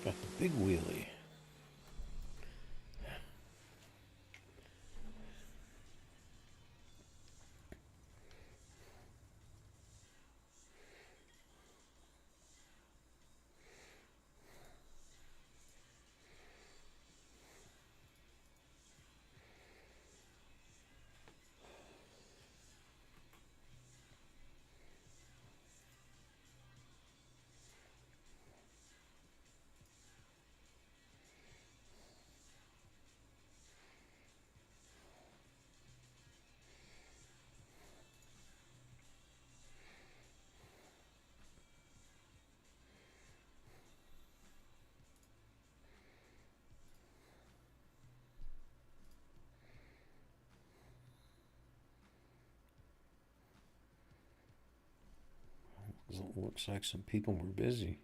Got the big wheelie. It looks like some people were busy.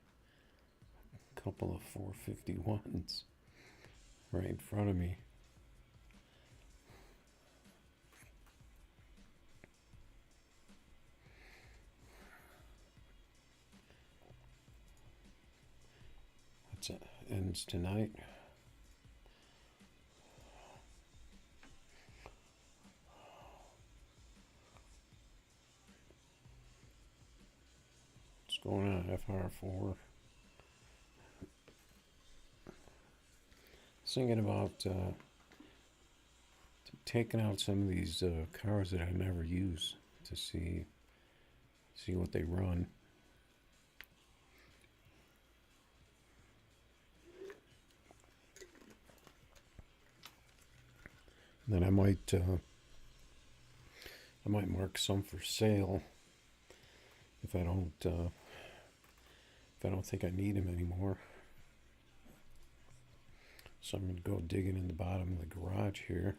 A couple of 451s right in front of me. That's it. Ends tonight. What's going on, FR4? Thinking about taking out some of these cars that I never use to see what they run. Then I might mark some for sale if I don't think I need them anymore. So I'm going to go digging in the bottom of the garage here.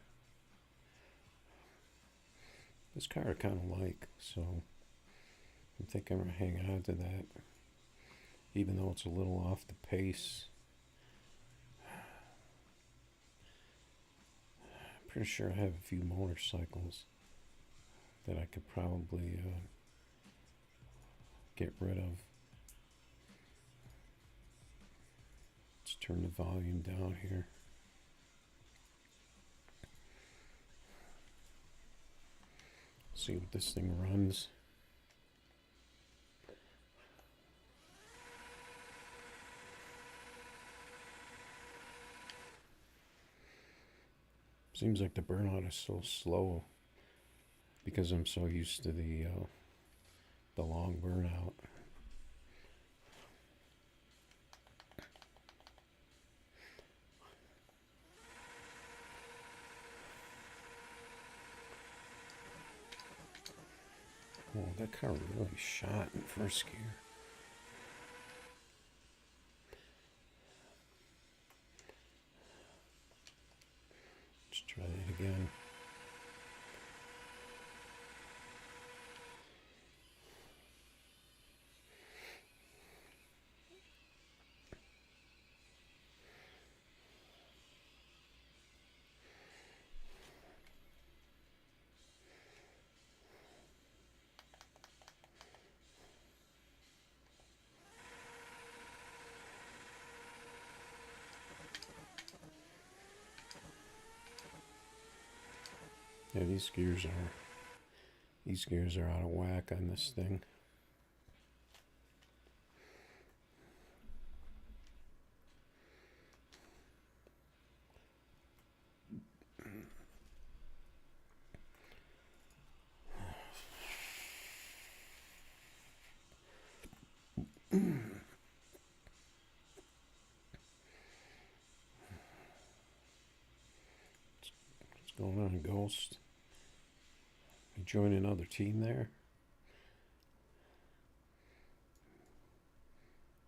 This car I kind of like, so I'm thinking I'm going to hang on to that, even though it's a little off the pace. I'm pretty sure I have a few motorcycles that I could probably get rid of. Let's turn the volume down here. See what this thing runs. Seems like the burnout is so slow because I'm so used to the long burnout. Oh, that car really shot in first gear. Let's try that again. Yeah, these gears are out of whack on this thing. What's going on, Ghost? You join another team there?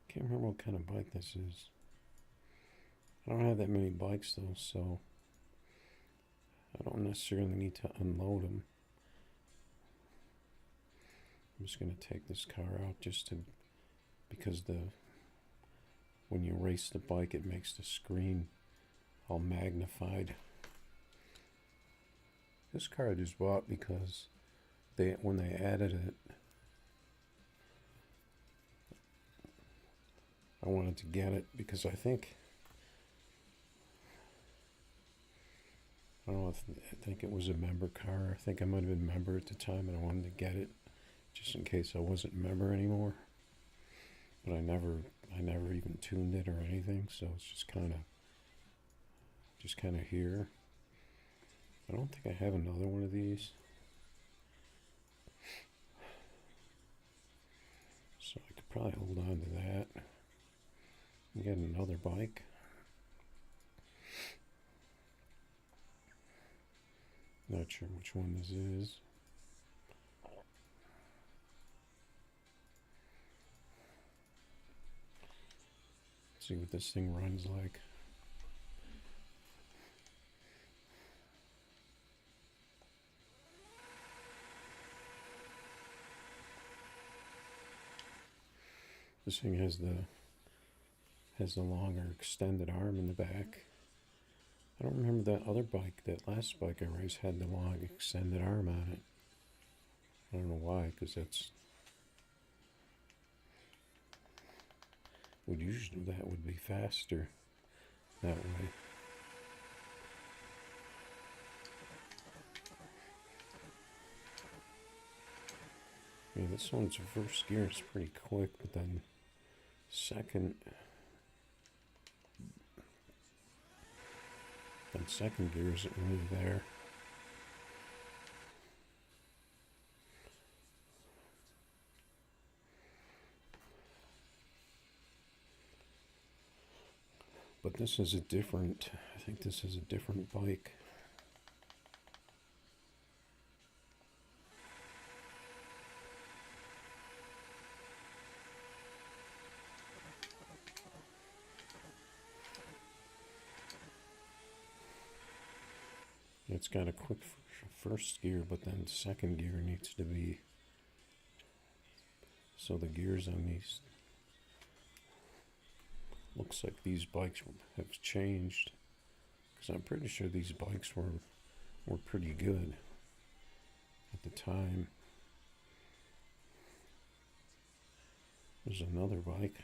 Can't remember what kind of bike this is. I don't have that many bikes though, so I don't necessarily need to unload them. I'm just going to take this car out because when you race the bike, it makes the screen all magnified. This car I just bought because when they added it, I wanted to get it because I think, I don't know, I think it was a member car. I think I might have been a member at the time, and I wanted to get it just in case I wasn't a member anymore. But I never even tuned it or anything, so it's just kind of here. I don't think I have another one of these, so I could probably hold on to that and get another bike. Not sure which one this is. Let's see what this thing runs like. This thing has the longer extended arm in the back. I don't remember that other bike, that last bike I raced had the long extended arm on it. I don't know why, because usually that would be faster that way. Yeah, this one's first gear is pretty quick, but then second gear isn't really there. But this is I think this is a different bike. It's got a quick first gear, but then second gear needs to be, so the gears on these, looks like these bikes have changed, because I'm pretty sure these bikes were pretty good at the time. There's another bike.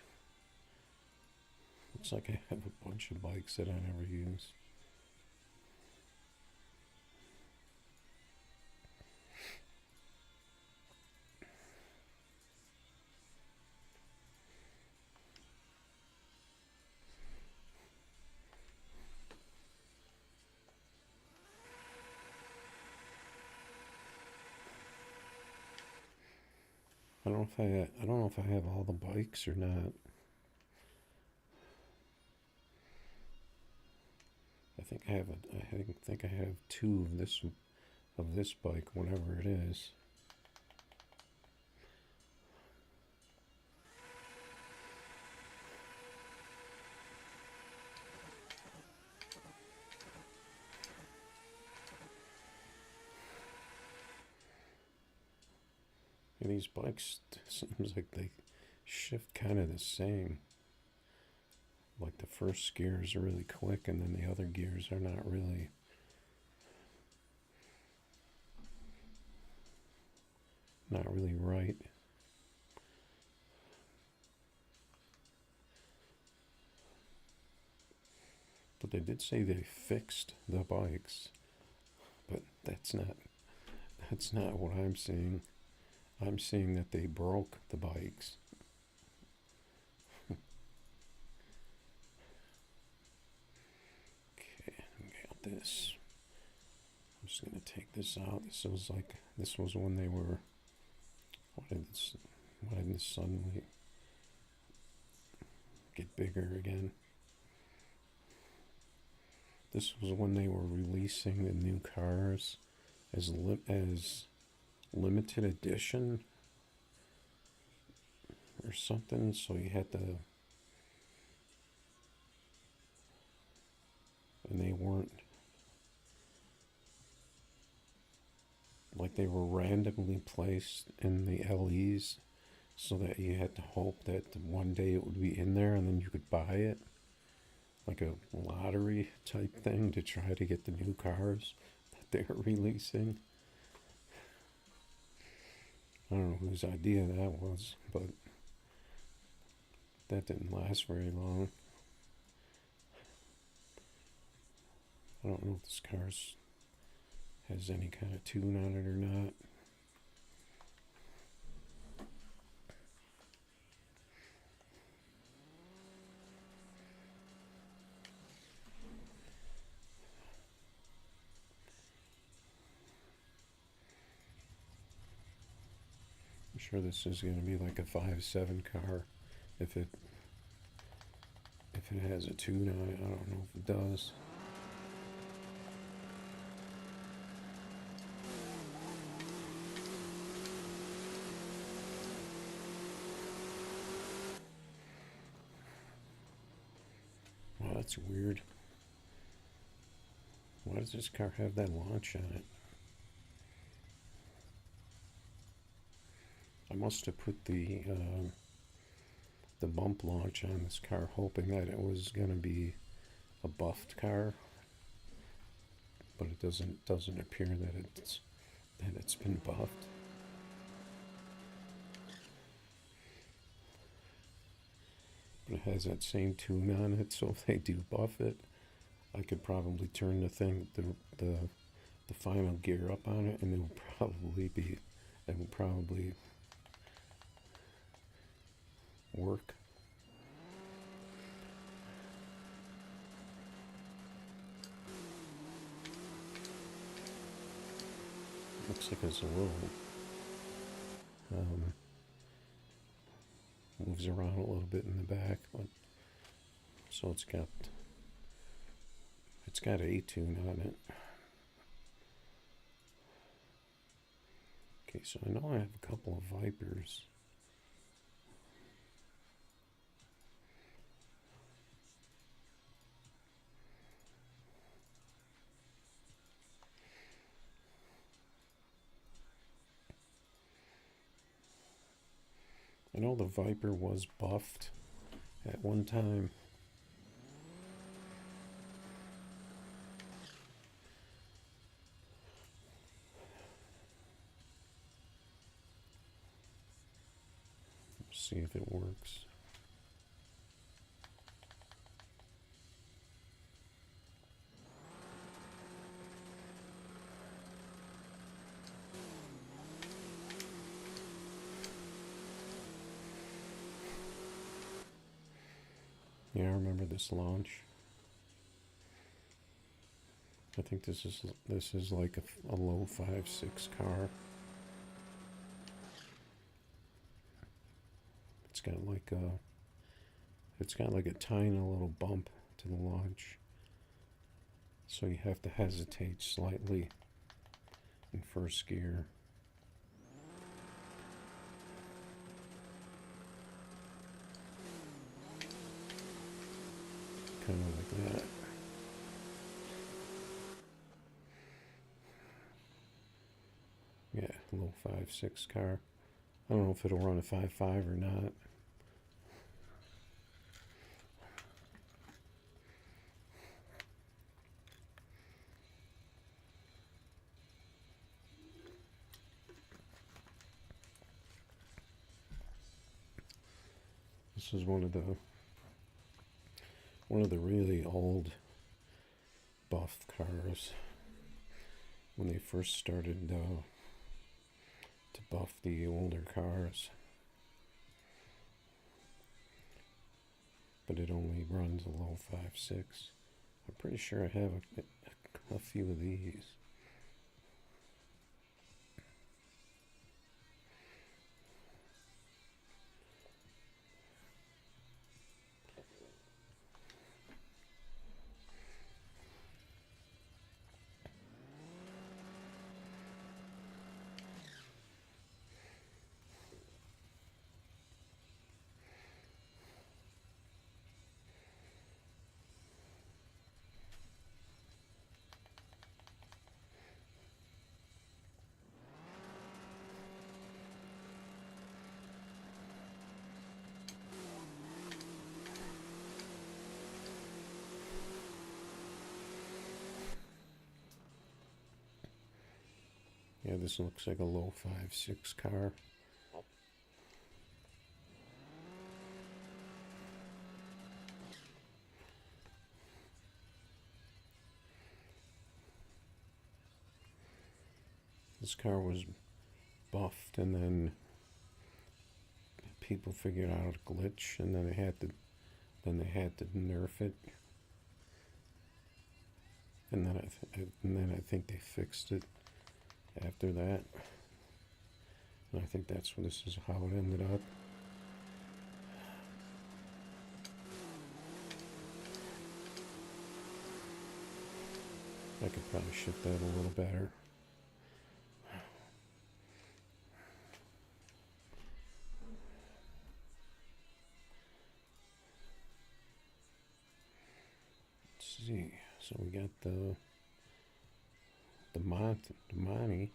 Looks like I have a bunch of bikes that I never use. I don't know if I have all the bikes or not. I think I have two of this bike, whatever it is. And these bikes, seems like they shift kind of the same. Like the first gears are really quick, and then the other gears are not really. Not really right. But they did say they fixed the bikes, but that's not what I'm seeing. I'm seeing that they broke the bikes. Okay, got this. I'm just gonna take this out. This was when they were. Why did this suddenly get bigger again? This was when they were releasing the new cars as limited edition or something, so you had to, and they weren't, like, they were randomly placed in the LEs so that you had to hope that one day it would be in there and then you could buy it, like a lottery type thing to try to get the new cars that they're releasing. I don't know whose idea that was, but that didn't last very long. I don't know if this car has any kind of tune on it or not. I'm sure this is going to be like a 5.7 car if it has a tune on it. I don't know if it does. Wow, that's weird. Why does this car have that launch on it? I must have put the bump launch on this car hoping that it was going to be a buffed car, but it doesn't appear that it's been buffed. But it has that same tune on it, so if they do buff it, I could probably turn the final gear up on it, and it will probably work. Looks like it's a little moves around a little bit in the back, but so it's got a tune on it. Okay, so I know I have a couple of Vipers. I know the Viper was buffed at one time. Let's see if it works. Yeah, I remember this launch. I think this is like a low 5.6 car. It's got like a tiny little bump to the launch, so you have to hesitate slightly in first gear. Kind of like that. Yeah, low 5.6 car. I don't know if it'll run a 5.5 or not. This is one of the really old buff cars when they first started to buff the older cars, but it only runs a low 5.6. I'm pretty sure I have a few of these. Yeah, this looks like a low 5.6 car. This car was buffed, and then people figured out a glitch, and then they had to nerf it, and then I think they fixed it after that, and I think this is how it ended up. I could probably shift that a little better. Let's see. So we got the Monty.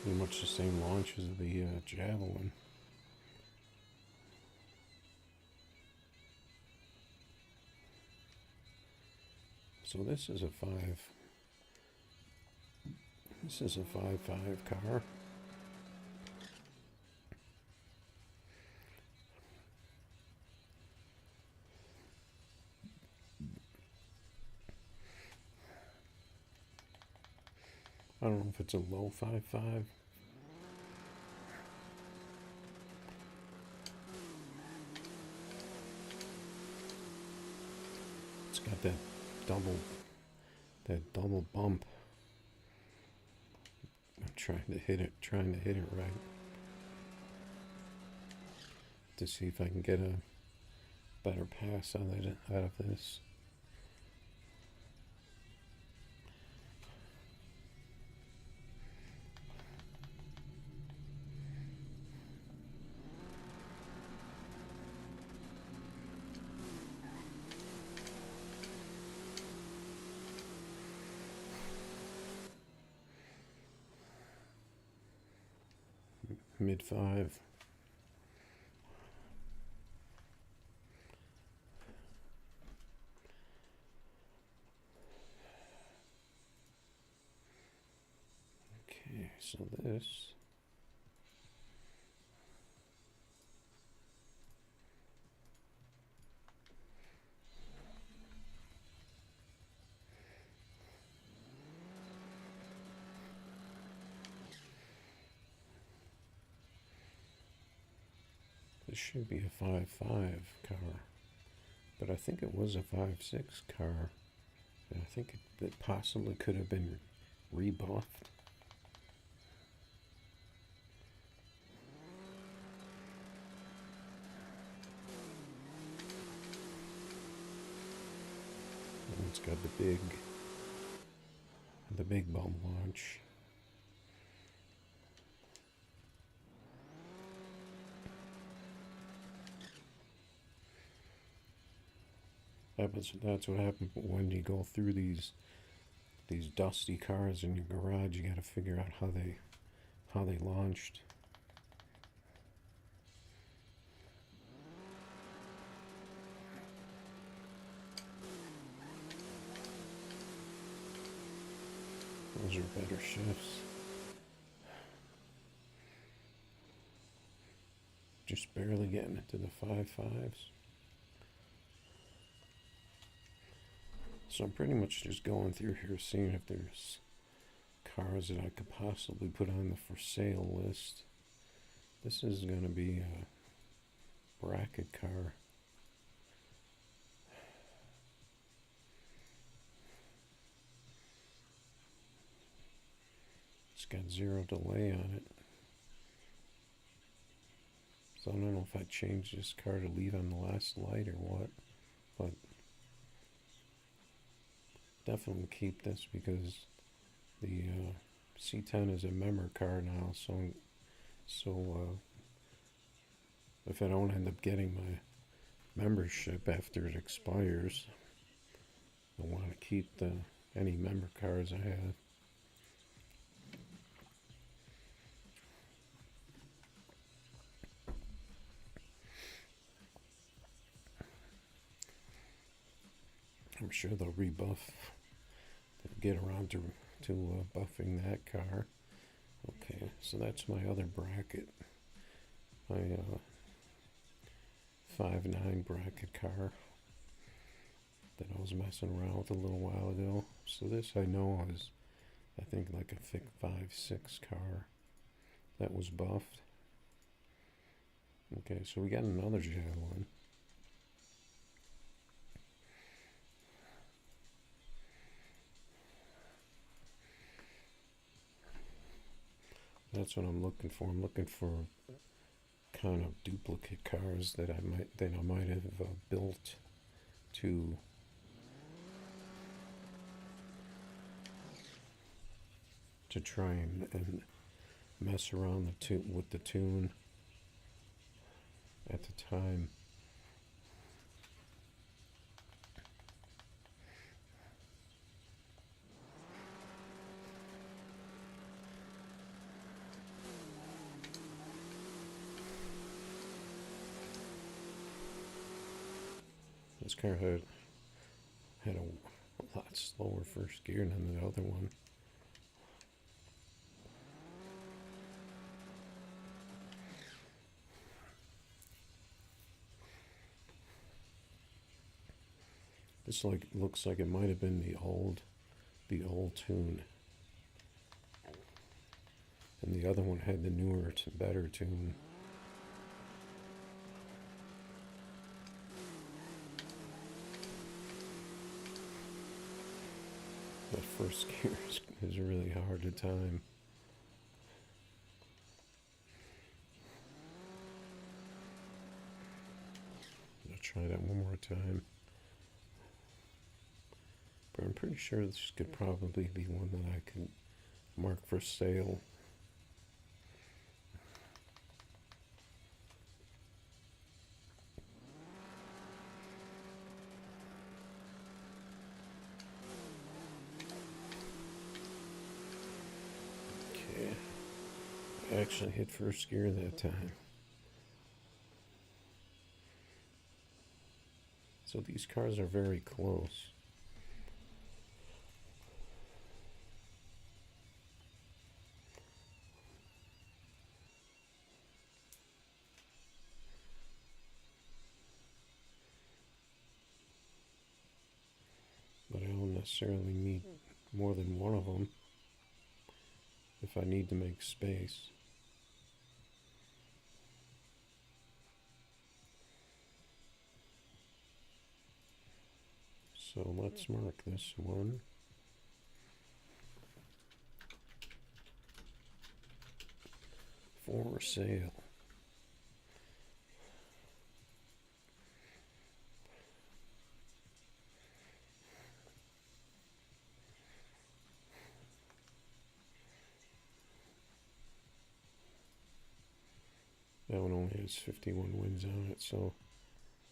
Pretty much the same launch as the Javelin. So this is a 5.5 car. I don't know if it's a low 5.5. It's got that double bump. I'm trying to hit it right to see if I can get a better pass out of this. Mid-5. Okay, so this should be a 5.5 car, but I think it was a 5.6 car, and I think it possibly could have been rebuffed. And it's got the big bump launch. That's what happens when you go through these dusty cars in your garage. You got to figure out how they launched. Those are better shifts. Just barely getting into the 5.5s. So I'm pretty much just going through here, seeing if there's cars that I could possibly put on the for sale list. This is going to be a bracket car. It's got 0 delay on it. So I don't know if I change this car to leave on the last light or what, but definitely keep this because the C10 is a member car now, so if I don't end up getting membership after it expires. I want to keep any member cards I have. I'm sure they'll rebuff. They'll get around to buffing that car. Okay, so that's my other bracket. My 5.9 bracket car that I was messing around with a little while ago. So this I know is, I think, like a thick 5.6 car that was buffed. Okay, so we got another Javelin. That's what I'm looking for. I'm looking for kind of duplicate cars that I might have built to try and mess around with the tune at the time. This car had a lot slower first gear than the other one. This looks like it might have been the old tune, and the other one had the newer, better tune. The first gear is really hard to time. I'll try that one more time. But I'm pretty sure this could probably be one that I could mark for sale. Okay, I actually hit first gear that time. So these cars are very close. But I don't necessarily need more than one of them if I need to make space. So let's mark this one. For sale. That one only has 51 wins on it, so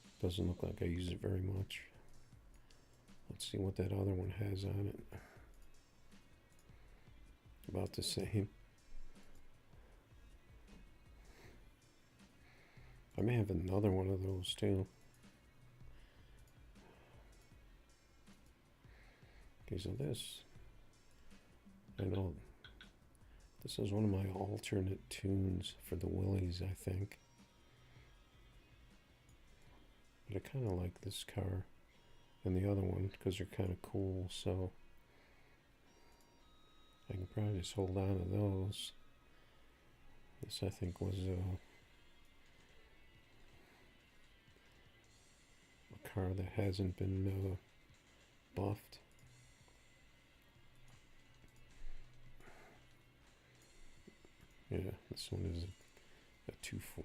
it doesn't look like I use it very much. Let's see what that other one has on it. About the same. I may have another one of those too. Okay, so this, I know this is one of my alternate tunes for the Willys, I think. But I kind of like this car and the other one because they're kind of cool, so I can probably just hold on to those. This, I think, was a car that hasn't been buffed. Yeah, this one is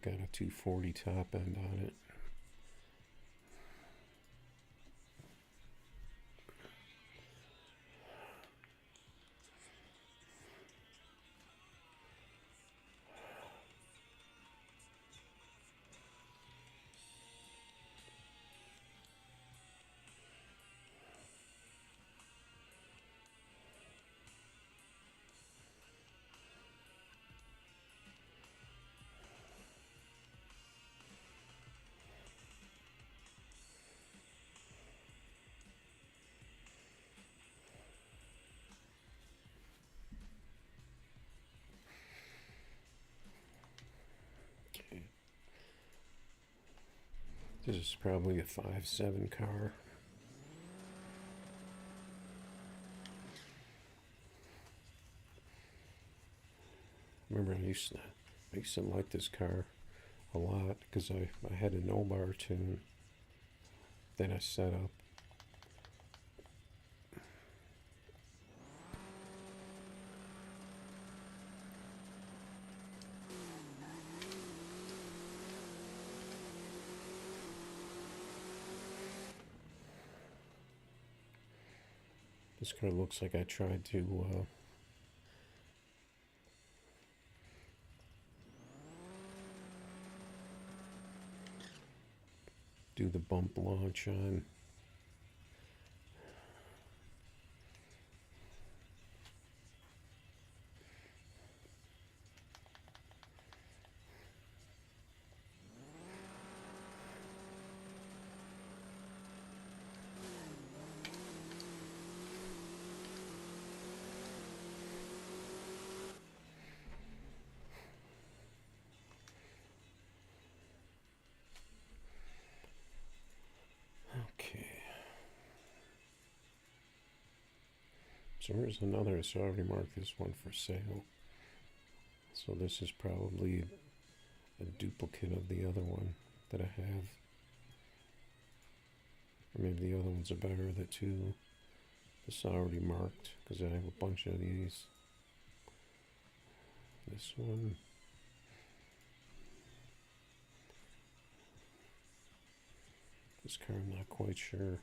got a 240 top end on it. This is probably a 5.7 car. Remember, I used to like this car a lot because I had a no bar tune that I set up. This car looks like I tried to do the bump launch on. Okay. So here's another. So I already marked this one for sale. So this is probably a duplicate of the other one that I have. Or maybe the other one's a better of the two. This is already marked because I have a bunch of these. This one. This car, I'm not quite sure.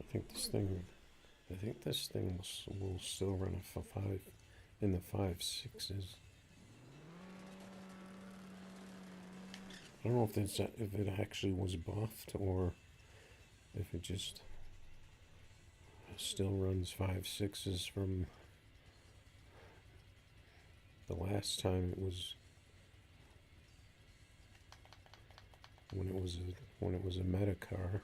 I think this thing will still run a 5 in the 5.6s. I don't know if it actually was buffed or if it just still runs 5.6s from the last time it was when it was a meta car.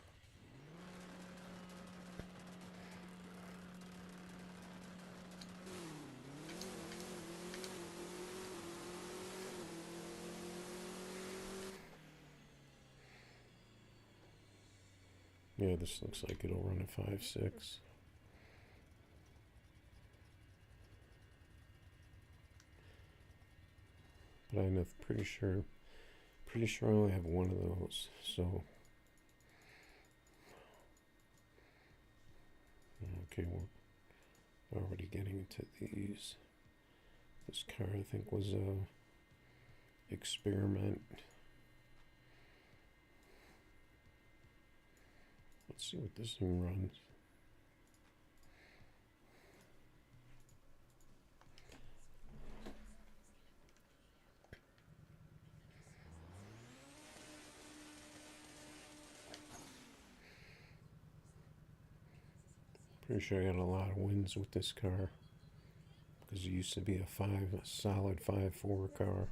Yeah, this looks like it'll run a 5.6. But I'm pretty sure I only have one of those, so okay, we're already getting to these. This car I think was a experiment. Let's see what this thing runs. Pretty sure I got a lot of wins with this car because it used to be a solid 5.4 car.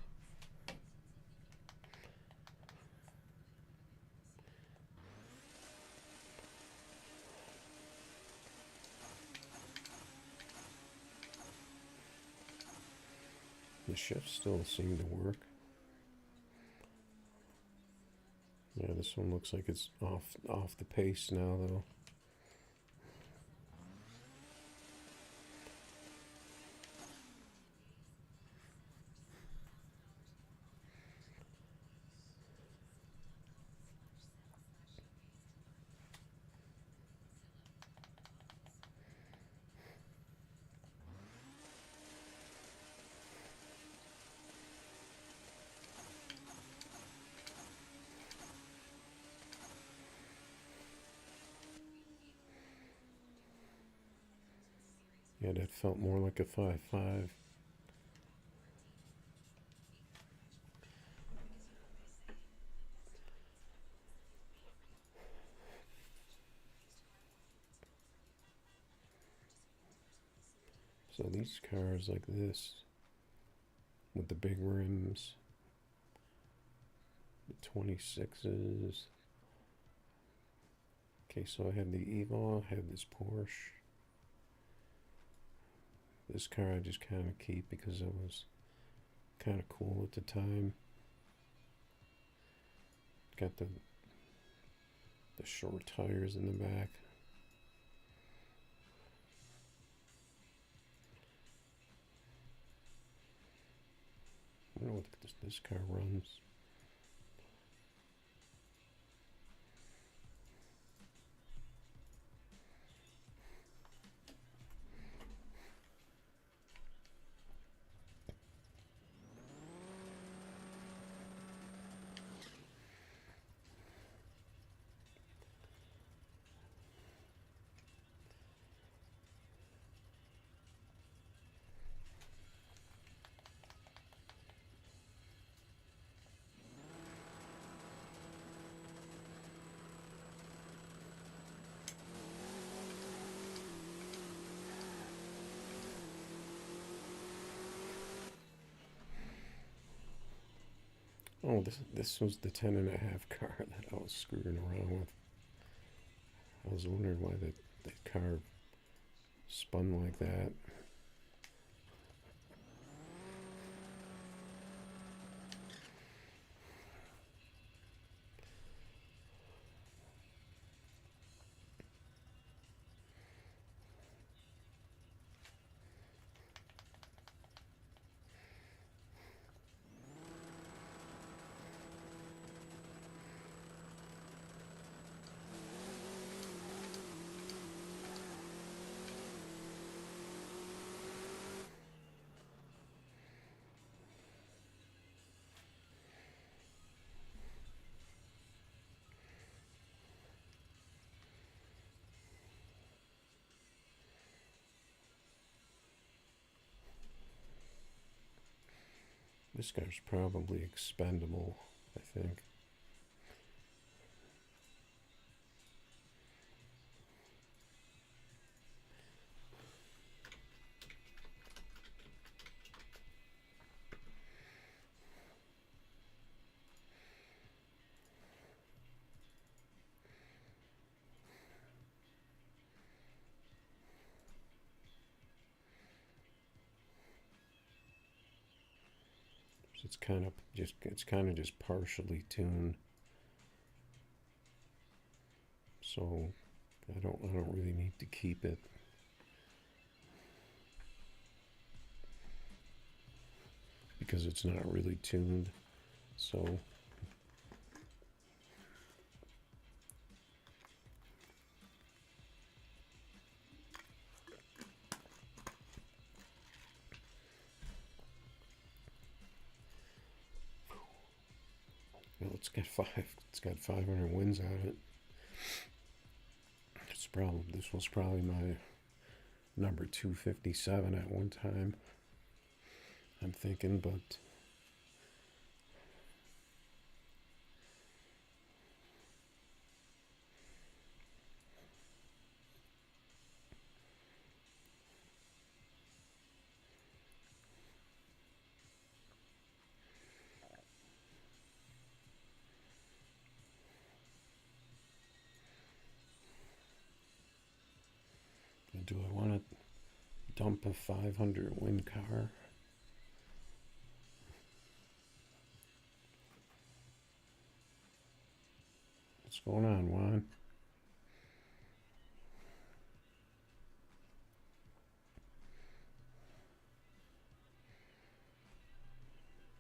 The shifts still seem to work. Yeah, this one looks like it's off the pace now, though. Yeah, that felt more like a 5.5. So these cars like this, with the big rims, the 26s, Okay, so I have the Eagle, I have this Porsche. This car I just kind of keep because it was kind of cool at the time. Got the short tires in the back. I don't know what this car runs. Oh, this was the 10.5 car that I was screwing around with. I was wondering why that car spun like that. This car's probably expendable, I think. It's kind of just partially tuned. So I don't really need to keep it. Because it's not really tuned. So well, it's got 500 wins on it. This was probably my number 257 at one time. I'm thinking, but do I want to dump a 500 win car? What's going on, Juan?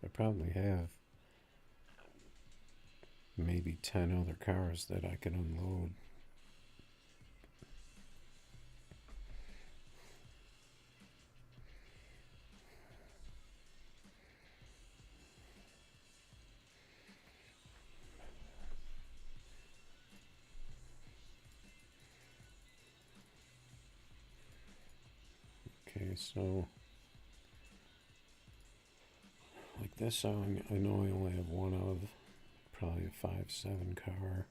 I probably have maybe 10 other cars that I could unload. Okay, so like this, I know I only have one of, probably a 5.7 car.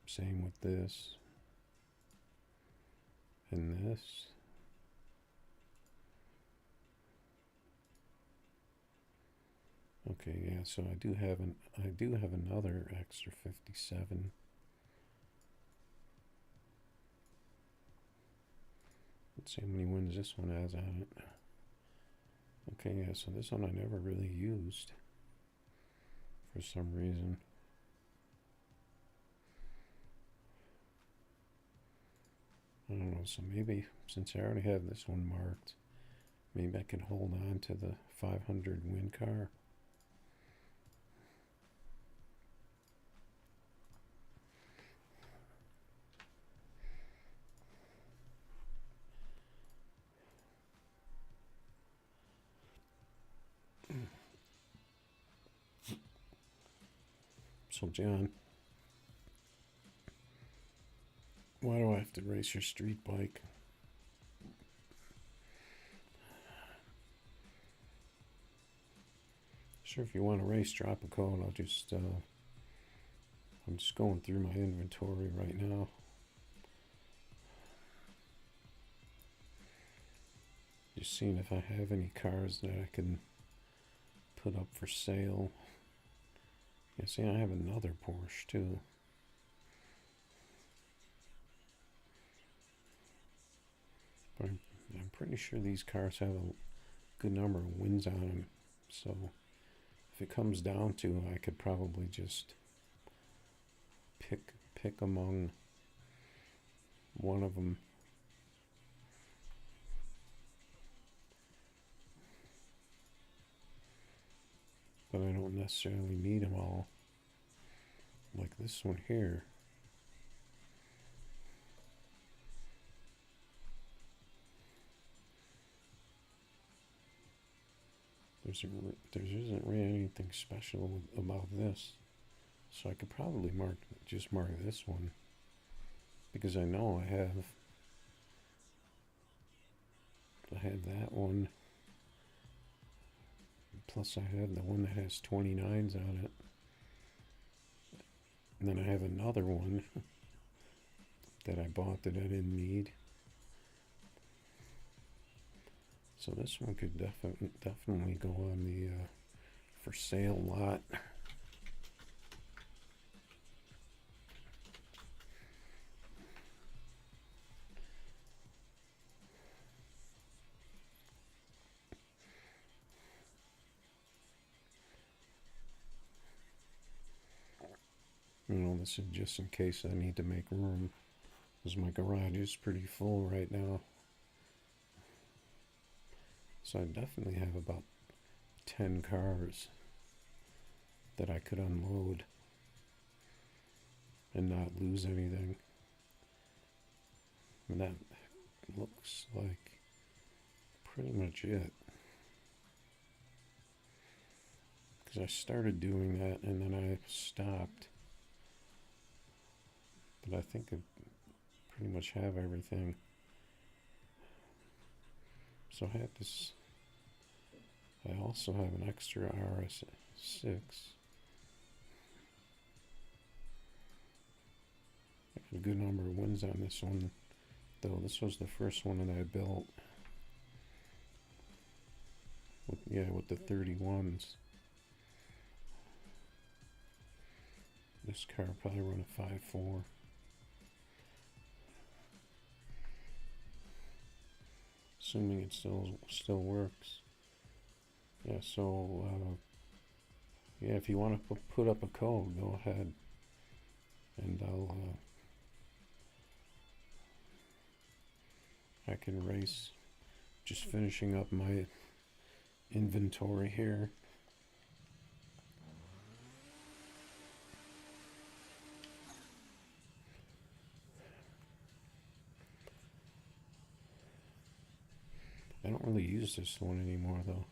Same with this and this. Okay, yeah, so I do have another extra 57. Let's see how many wins this one has on it. Okay, yeah, so this one I never really used for some reason. I don't know, so maybe since I already have this one marked, maybe I can hold on to the 500 win car. So John, why do I have to race your street bike? Sure, if you want to race, drop a code. I'm just going through my inventory right now. Just seeing if I have any cars that I can put up for sale. Yeah, see, I have another Porsche too. But I'm pretty sure these cars have a good number of wins on them. So if it comes down to, I could probably just pick among one of them. But I don't necessarily need them all. Like this one here. There isn't really anything special about this. So I could probably just mark this one. Because I know I have that one. Plus I have the one that has 29s on it. And then I have another one that I bought that I didn't need. So this one could definitely go on the for sale lot. You know, this is just in case I need to make room, because my garage is pretty full right now. So I definitely have about 10 cars that I could unload and not lose anything. And that looks like pretty much it. Because I started doing that and then I stopped. But I think I pretty much have everything. So I had this. I also have an extra RS6. I got a good number of wins on this one, though. This was the first one that I built. With the 31s. This car probably run a 5.4. Assuming it still works. Yeah, so yeah, if you want to put up a code, go ahead, and I can race. Just finishing up my inventory here. I don't really use this one anymore though.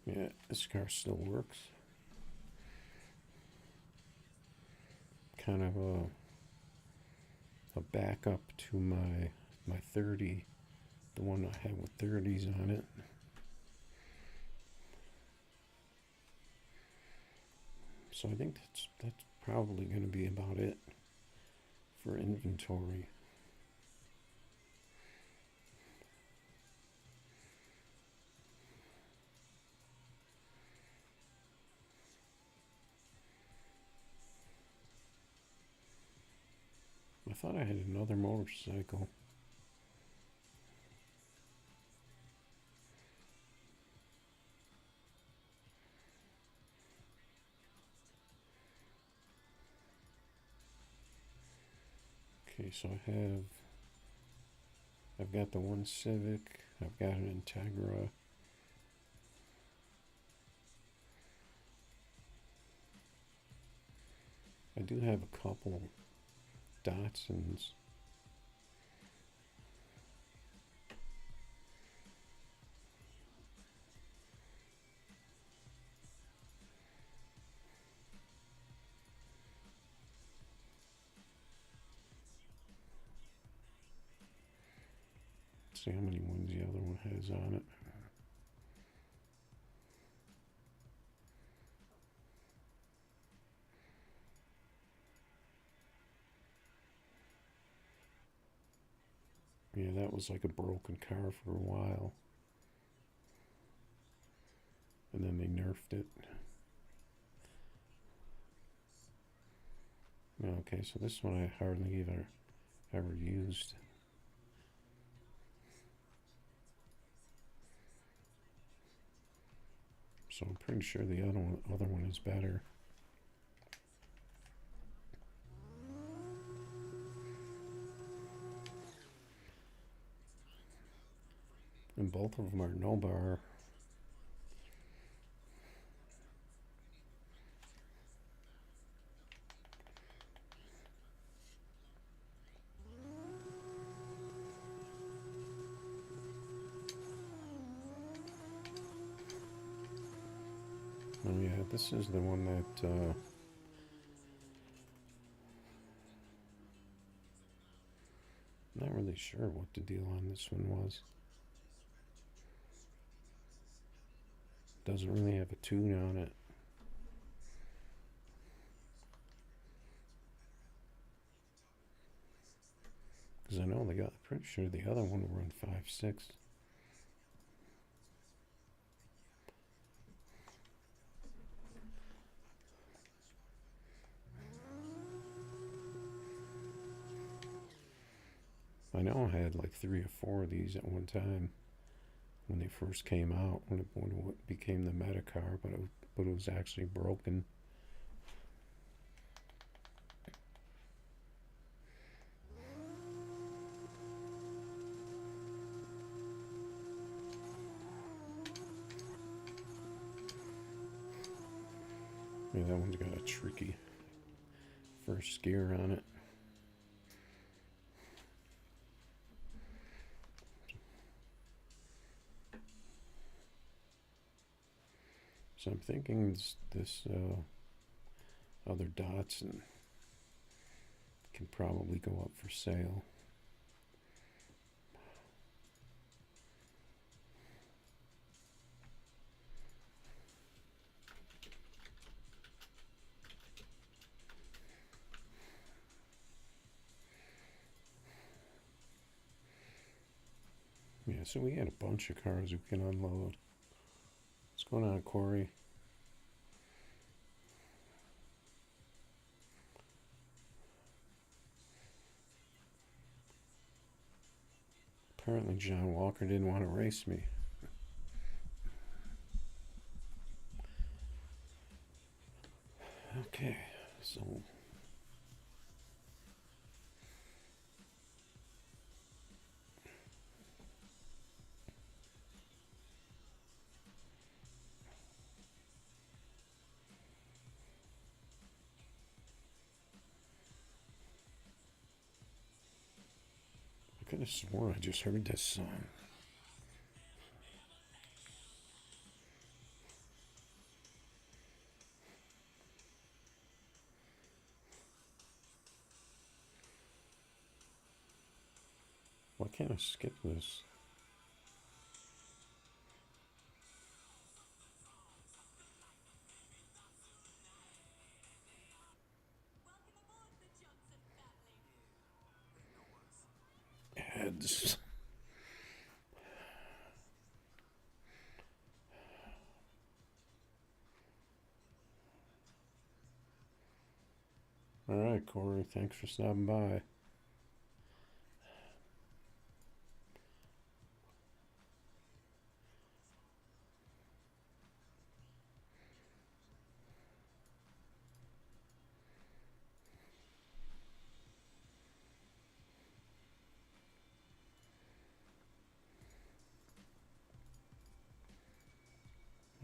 Yeah, this car still works. Kind of a backup to my 30, the one I had with 30s on it. So I think that's probably going to be about it for inventory. I thought I had another motorcycle. Okay, so I've got the one Civic, I've got an Integra. I do have a couple Datsuns. See how many ones the other one has on it. Yeah, that was like a broken car for a while. And then they nerfed it. Okay, so this one I hardly ever used. So I'm pretty sure the other one is better. And both of them are no bar. Oh yeah, this is the one that not really sure what the deal on this one was. Doesn't really have a tune on it. Because I know pretty sure the other one will run 5.6. I know I had like 3 or 4 of these at one time when they first came out, when it became the meta car, but it was actually broken. Yeah, that one's got a tricky first gear on it. So I'm thinking this other Datsun can probably go up for sale. Yeah, so we had a bunch of cars we can unload. What's going on, Corey? Apparently John Walker didn't want to race me. Okay, so I could have sworn I just heard this song. Why can't I skip this? All right, Corey, thanks for stopping by.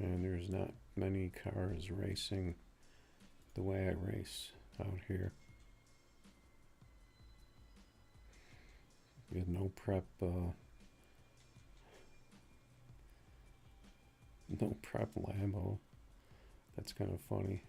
And there's not many cars racing the way I race out here. We had no prep Lambo. That's kind of funny.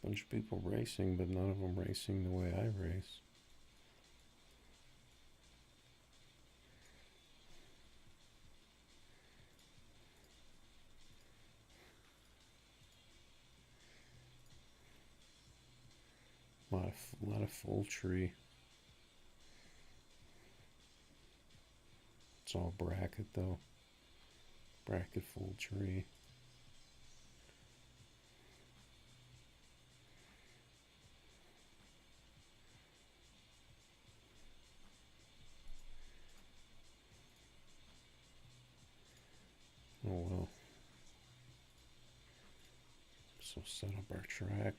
Bunch of people racing, but none of them racing the way I race. A lot of full tree. It's all bracket though. Bracket full tree. Oh well. So set up our track.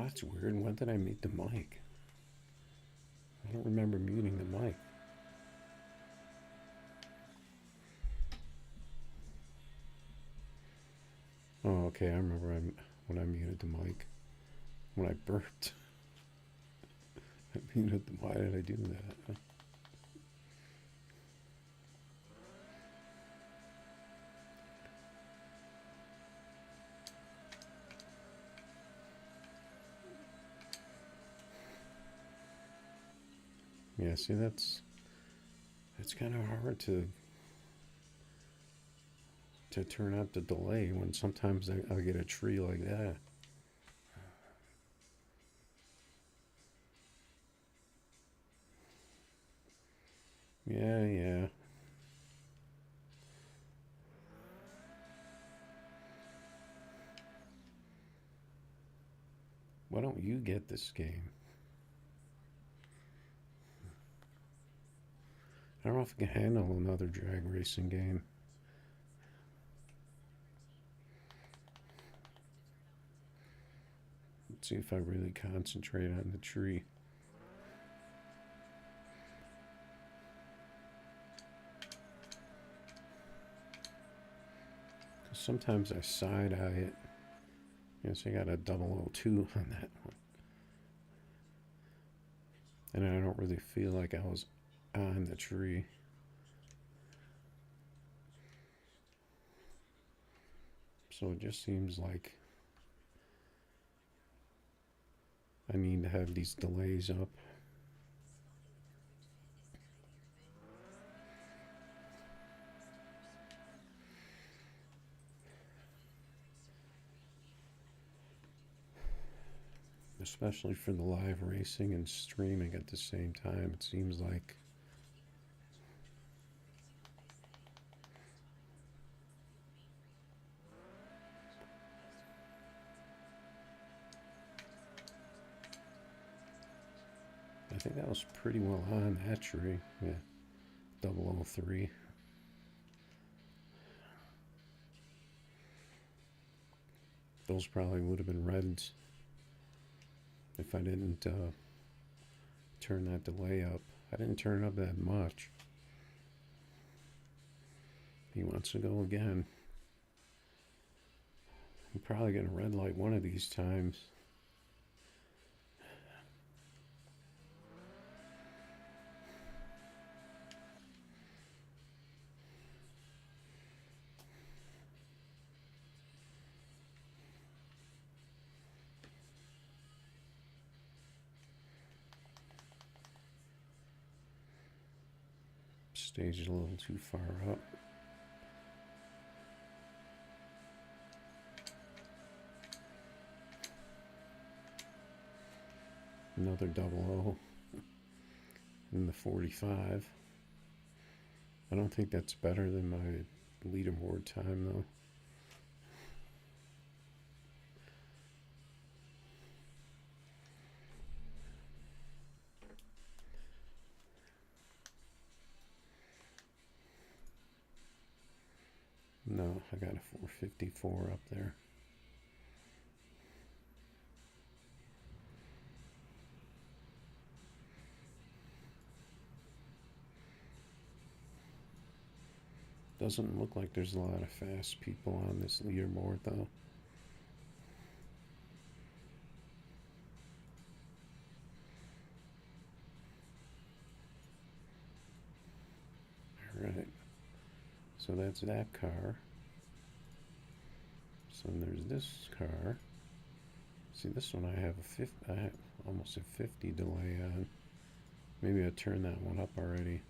that's weird. When did I mute the mic? I don't remember muting the mic. Oh, okay. I remember when I muted the mic. When I burped. I muted the. Why did I do that? Yeah, see, that's kind of hard to turn out the delay when sometimes I'll get a tree like that. Yeah. Why don't you get this game? I don't know if I can handle another drag racing game. Let's see if I really concentrate on the tree. Sometimes I side-eye it. Yes, I got a 002 on that one. And I don't really feel like I was on the tree. So it just seems like I need to have these delays up. Especially for the live racing and streaming at the same time, it seems like. I think that was pretty well on that tree. Yeah, 003. Those probably would have been reds if I didn't turn that delay up. I didn't turn it up that much. He wants to go again. I'm probably going to red light one of these times. Stage is a little too far up. Another 00 in the 45. I don't think that's better than my leaderboard time though. No, I got a 454 up there. Doesn't look like there's a lot of fast people on this leaderboard though. Alright, so that's that car. So there's this car. See, this one I have almost a 50 delay on. Maybe I turned that one up already.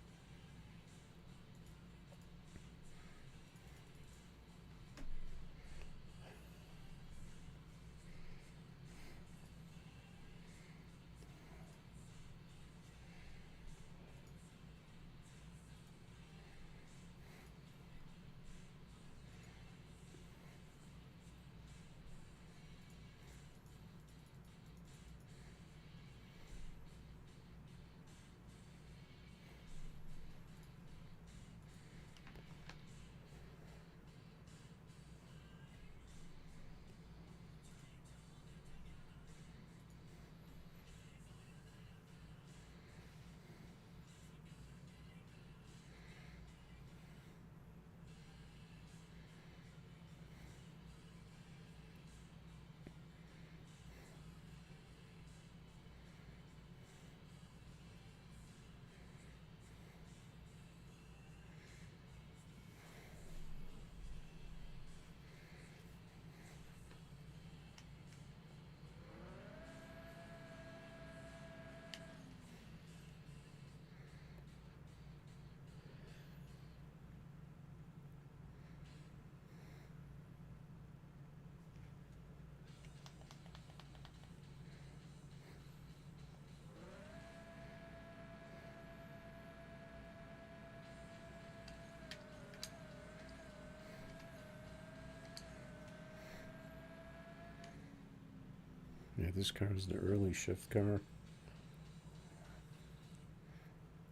this car is the early shift car.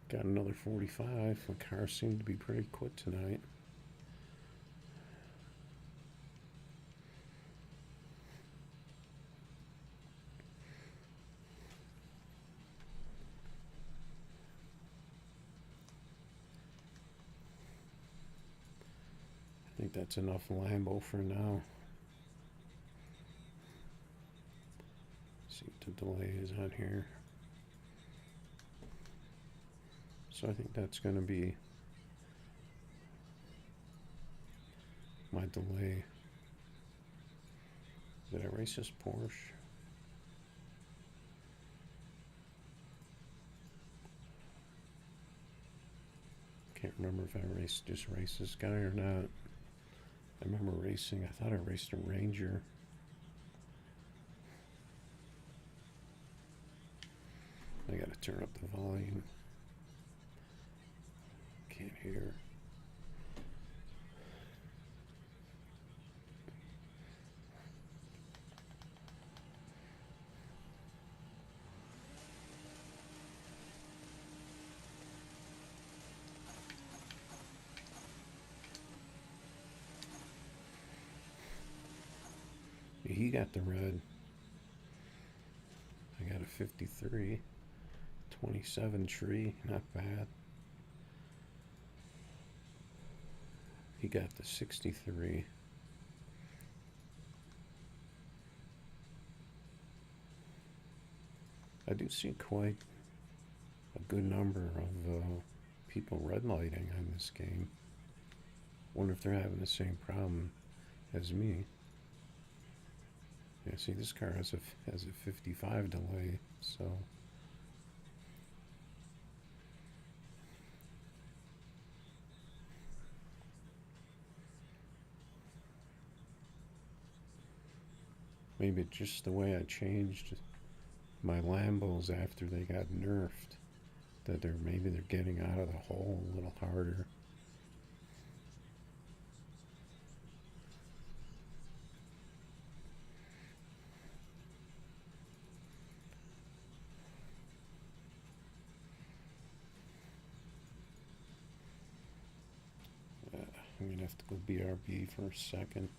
Got another 45. The car seemed to be pretty quick tonight. I think that's enough Lambo for now. See what the delay is on here. So I think that's going to be my delay. Did I race this Porsche? Can't remember if I just raced this guy or not. I remember racing, I thought I raced a Ranger. I gotta turn up the volume. Can't hear. He got the red. I got a 53. 27 tree, not bad. He got the 63. I do see quite a good number of people red lighting on this game. Wonder if they're having the same problem as me. Yeah, see, this car has a 55 delay, so maybe it's just the way I changed my Lambos after they got nerfed, that maybe they're getting out of the hole a little harder. I'm gonna have to go BRB for a second.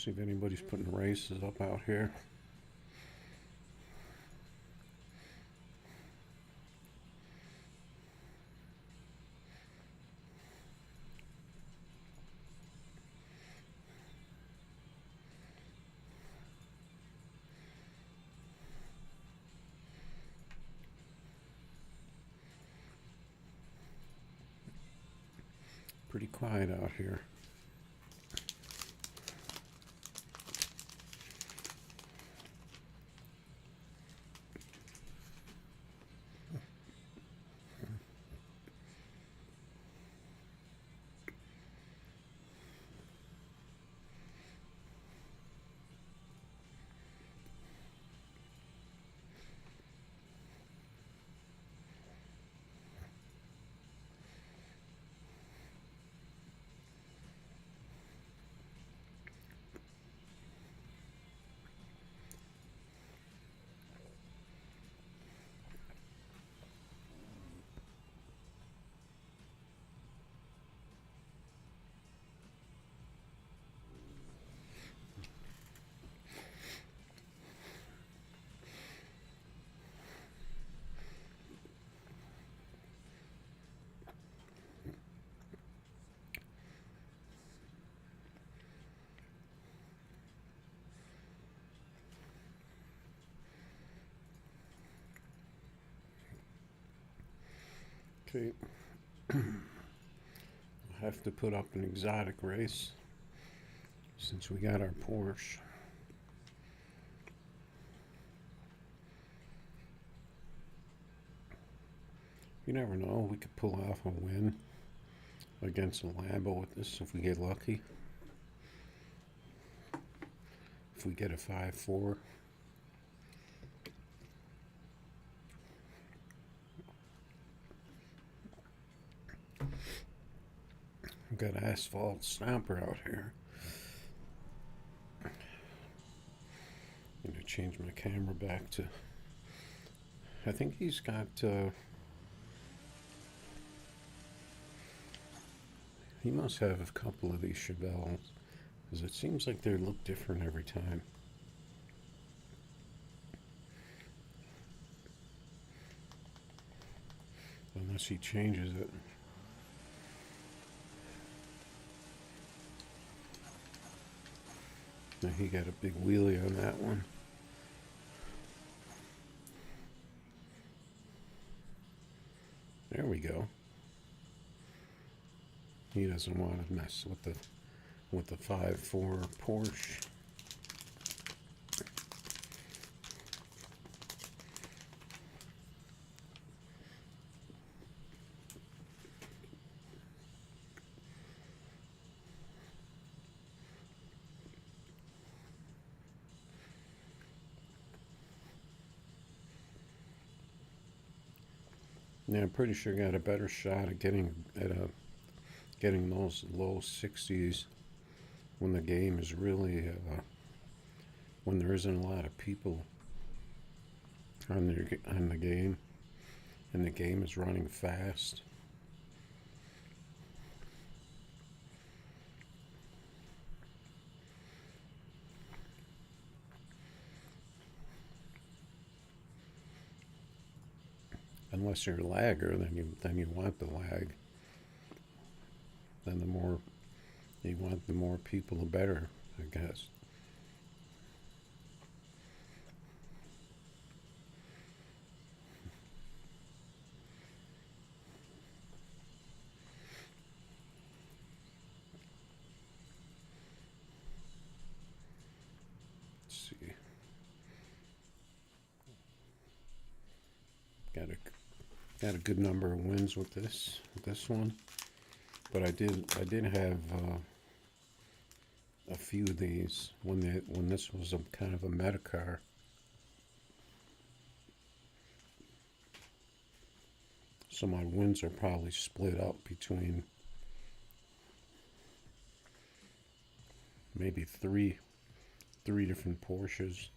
See if anybody's putting races up out here. Pretty quiet out here. Okay. I have to put up an exotic race since we got our Porsche. You never know, we could pull off a win against a Lambo with this if we get lucky. If we get a 5-4. We've got Asphalt Stomper out here. I'm going to change my camera back to... I think he's got... he must have a couple of these Chevelles, because it seems like they look different every time. Unless he changes it. Now he got a big wheelie on that one. There we go. He doesn't want to mess with the 5.4 Porsche. Yeah, I'm pretty sure got a better shot at getting those low 60s when the game is really when there isn't a lot of people on the game and the game is running fast. Unless you're a lagger, then you want the lag. Then the more you want, the more people, the better, I guess. Let's see. Got a good number of wins with this one. But I did have a few of these when this was a kind of a meta car. So my wins are probably split up between maybe three different Porsches.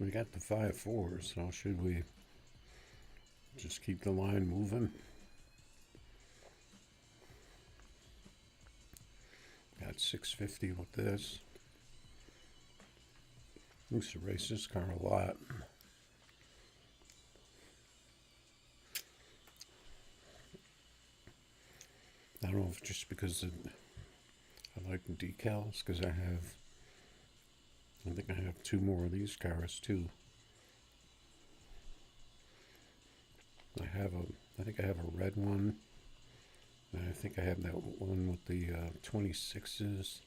We got the 5.4s, so should we Just keep the line moving. Got 650 with this. Used to race this car a lot. I don't know if it's just because I like the decals, because I think I have 2 more of these cars too. I think I have a red one, and I think I have that one with the 26s.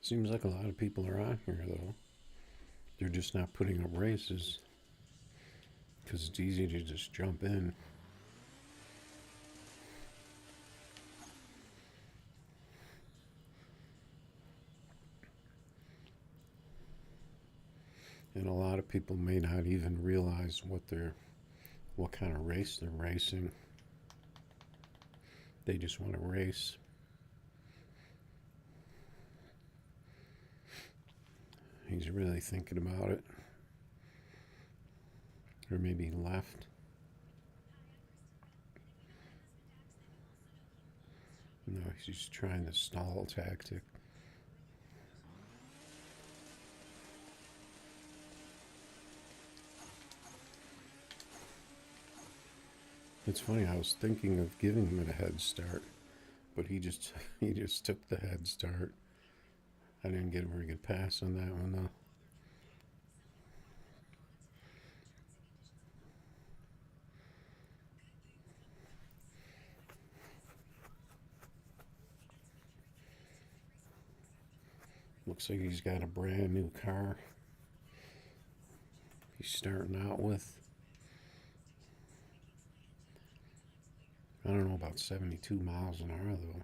Seems like a lot of people are on here though. They're just not putting up races because it's easy to just jump in. And a lot of people may not even realize what kind of race they're racing. They just want to race. He's really thinking about it. Or maybe he left. No, he's trying the stall tactic. It's funny, I was thinking of giving him a head start, but he just took the head start. I didn't get a very good pass on that one though. Looks like he's got a brand new car he's starting out with. I don't know about 72 miles an hour though.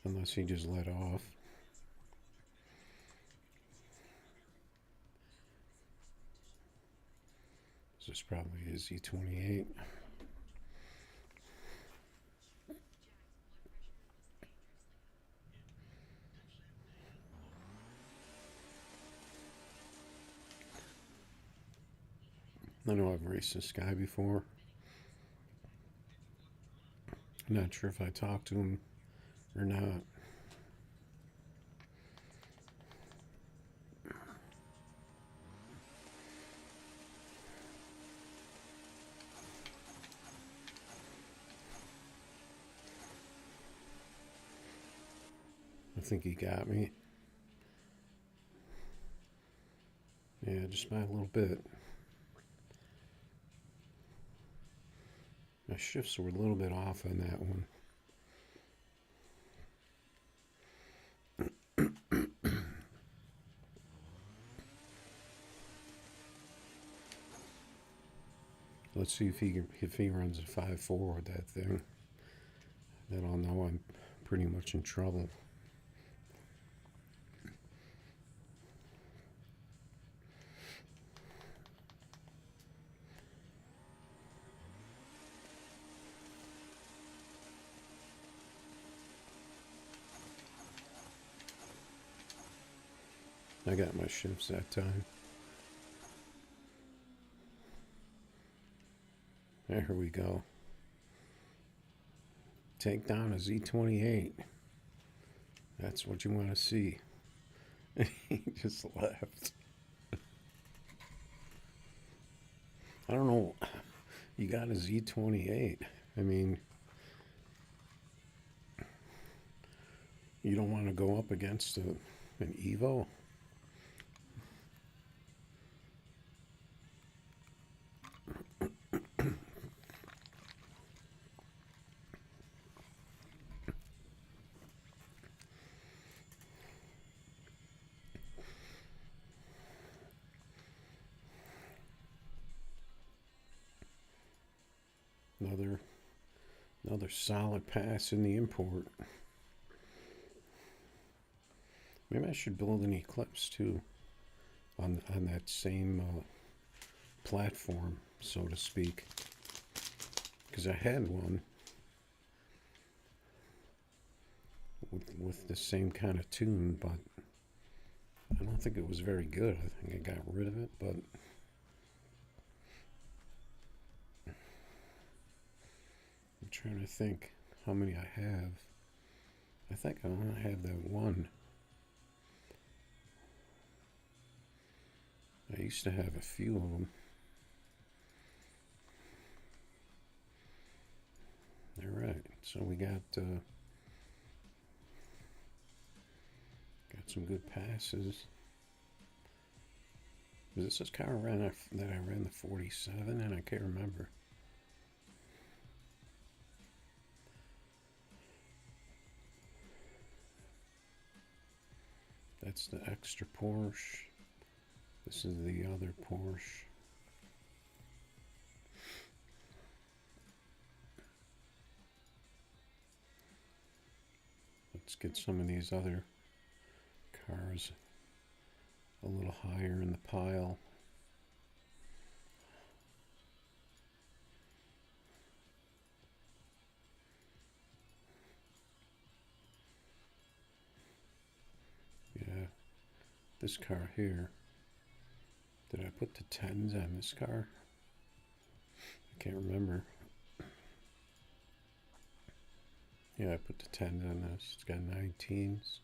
Unless he just let off. This is probably his Z28. I know I've raced this guy before. I'm not sure if I talked to him or not. I think he got me. Yeah, just by a little bit. My shifts were a little bit off on that one. Let's see if he runs a 5.4 with that thing. Then I'll know I'm pretty much in trouble. I got my shifts that time. There we go. Take down a Z28. That's what you want to see. He just left. I don't know. You got a Z28. I mean, you don't want to go up against an Evo. Another solid pass in the import. Maybe I should build an Eclipse too, on that same platform, so to speak. Because I had one with the same kind of tune, but I don't think it was very good. I think I got rid of it, but I'm trying to think how many I have. I think I only have that one. I used to have a few of them. All right, so we got some good passes. Was this car that I ran the 47? And I can't remember. That's the extra Porsche. This is the other Porsche. Let's get some of these other cars a little higher in the pile. Yeah, this car here. Did I put the 10s on this car? I can't remember. Yeah, I put the 10s on this. It's got 19s.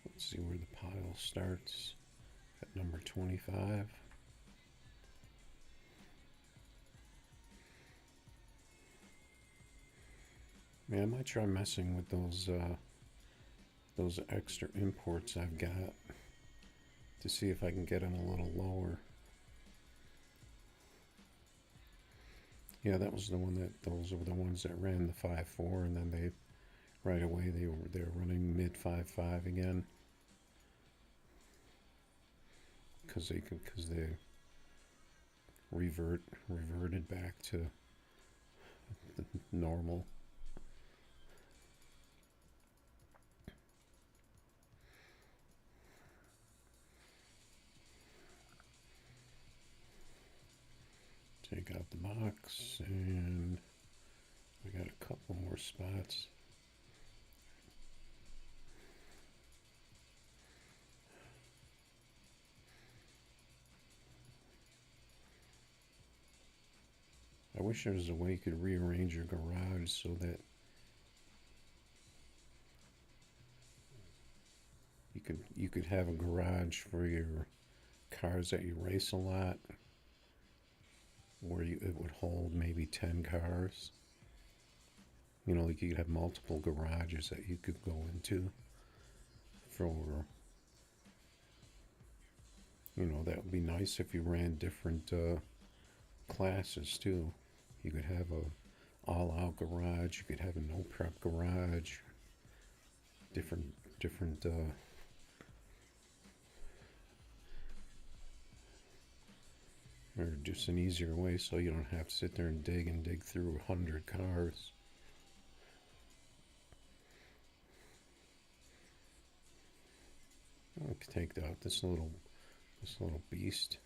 Let's see where the pile starts at number 25. Man, I might try messing with those extra imports I've got to see if I can get them a little lower. Yeah, that was the one those were the ones that ran the 5.4, and then right away they were running mid 5.5 again. Because they reverted back to normal. Take out the box, and we got a couple more spots. I wish there was a way you could rearrange your garage so that you could have a garage for your cars that you race a lot, where it would hold maybe 10 cars. You know, like you could have multiple garages that you could go into for, you know, that would be nice if you ran different classes too. You could have a all-out garage, you could have a no prep garage, different or just an easier way so you don't have to sit there and dig through 100 cars. I'll take out this little beast.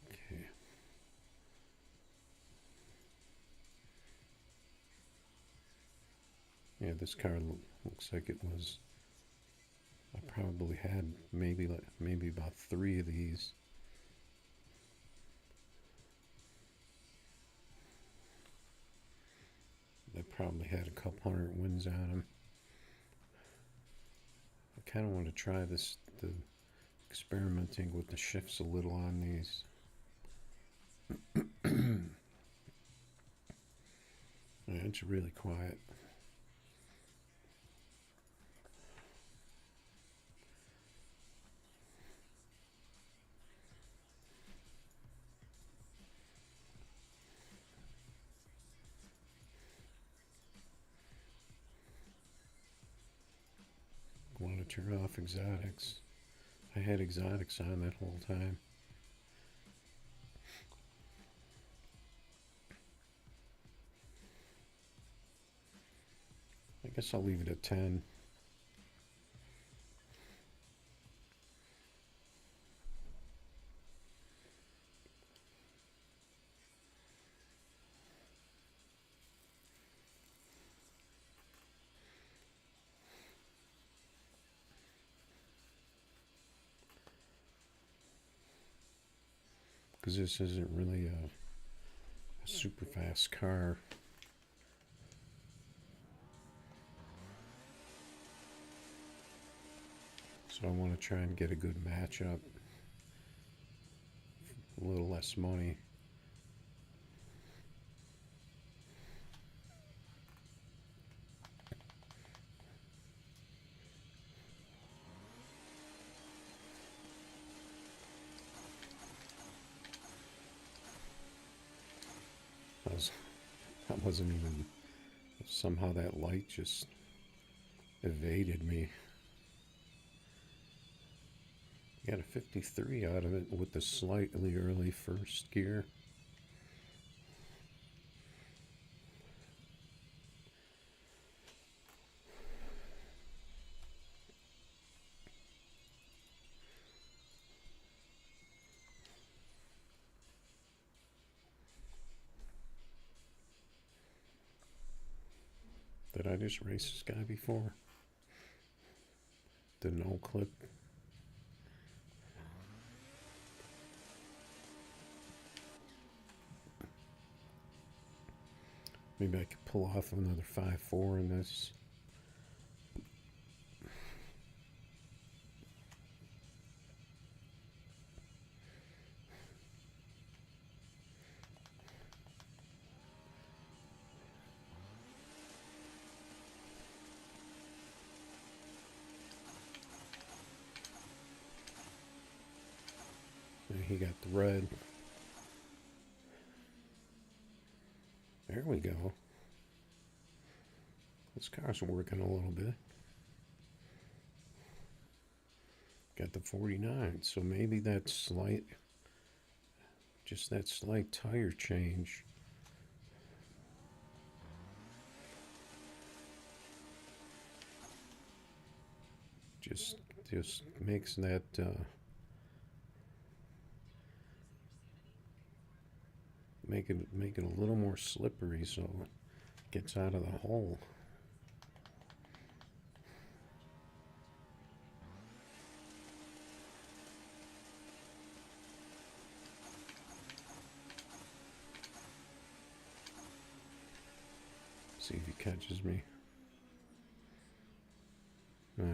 Okay. Yeah, this car looks like it was. I probably had maybe about 3 of these. They probably had a couple hundred wins on them. I kind of want to try the experimenting with the shifts a little on these. Yeah, it's really quiet. turn off exotics. I had exotics on that whole time. I guess I'll leave it at 10. Because this isn't really a super fast car. So I want to try and get a good matchup. A little less money. That wasn't even, somehow that light just evaded me. Got a 53 out of it with the slightly early first gear. Did I just race this guy before? The no clip. Maybe I could pull off another 5.4 in this. And he got the red. There we go. This car's working a little bit. Got the 49, so maybe that slight, just that slight tire change just makes that make it a little more slippery, so it gets out of the hole. See if he catches me.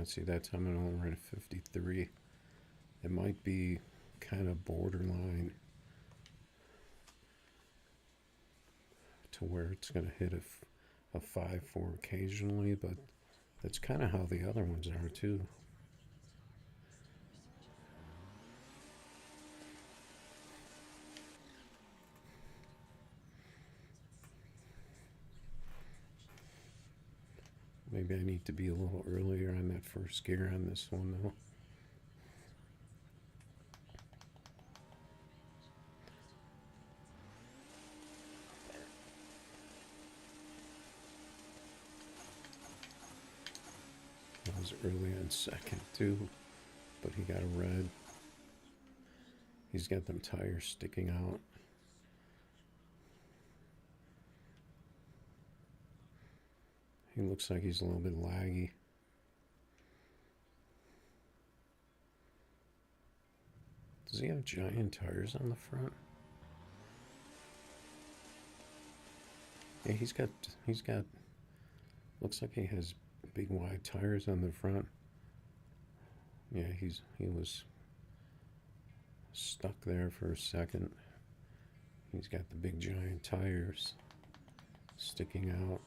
See, that's coming over at 53. It might be kind of borderline to where it's going to hit a 5.4 occasionally, but that's kind of how the other ones are too. Maybe I need to be a little earlier on that first gear on this one though. I was early on second too, but he got a red. He's got them tires sticking out. He looks like he's a little bit laggy. Does he have giant tires on the front? Yeah, he's got, looks like he has big wide tires on the front. Yeah, he was stuck there for a second. He's got the big giant tires sticking out.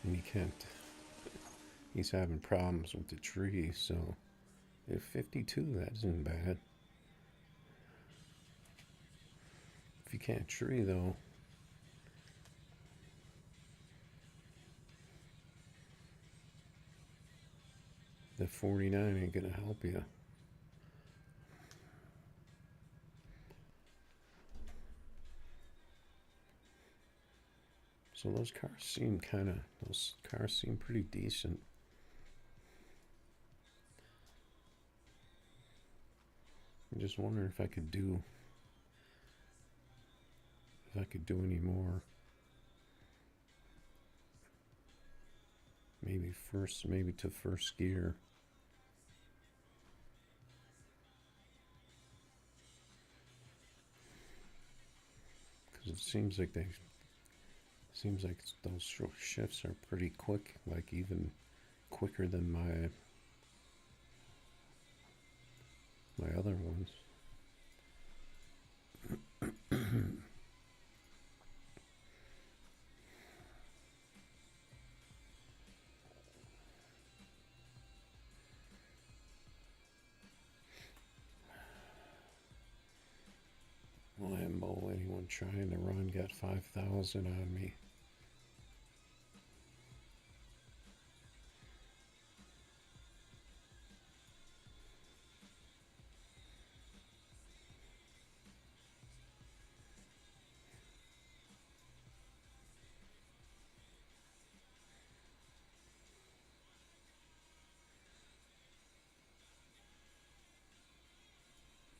And he can't, he's having problems with the tree, so if 52, that isn't bad. you can't tree though, the 49 ain't gonna help you. So those cars seem pretty decent. I'm just wondering if I could do any more. Maybe to first gear. Because it seems like those short shifts are pretty quick, like even quicker than my other ones. Lambo, anyone trying to run got 5,000 on me.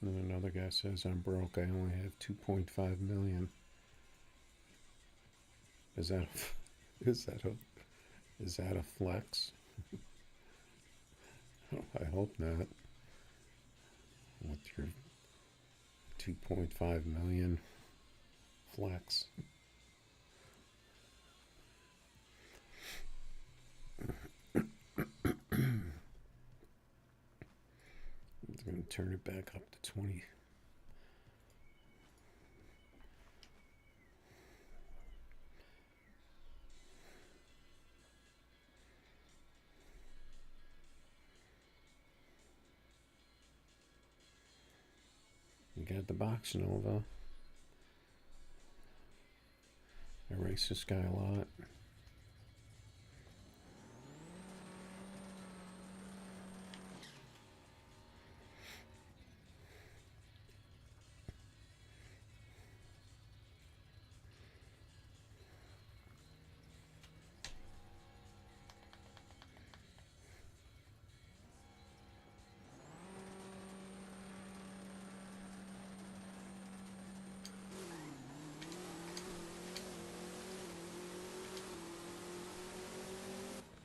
And then another guy says I'm broke. I only have 2.5 million. Is that a flex? I hope not. With your 2.5 million flex. I'm going to turn it back up to 20. You got the Box Nova. I race this guy a lot.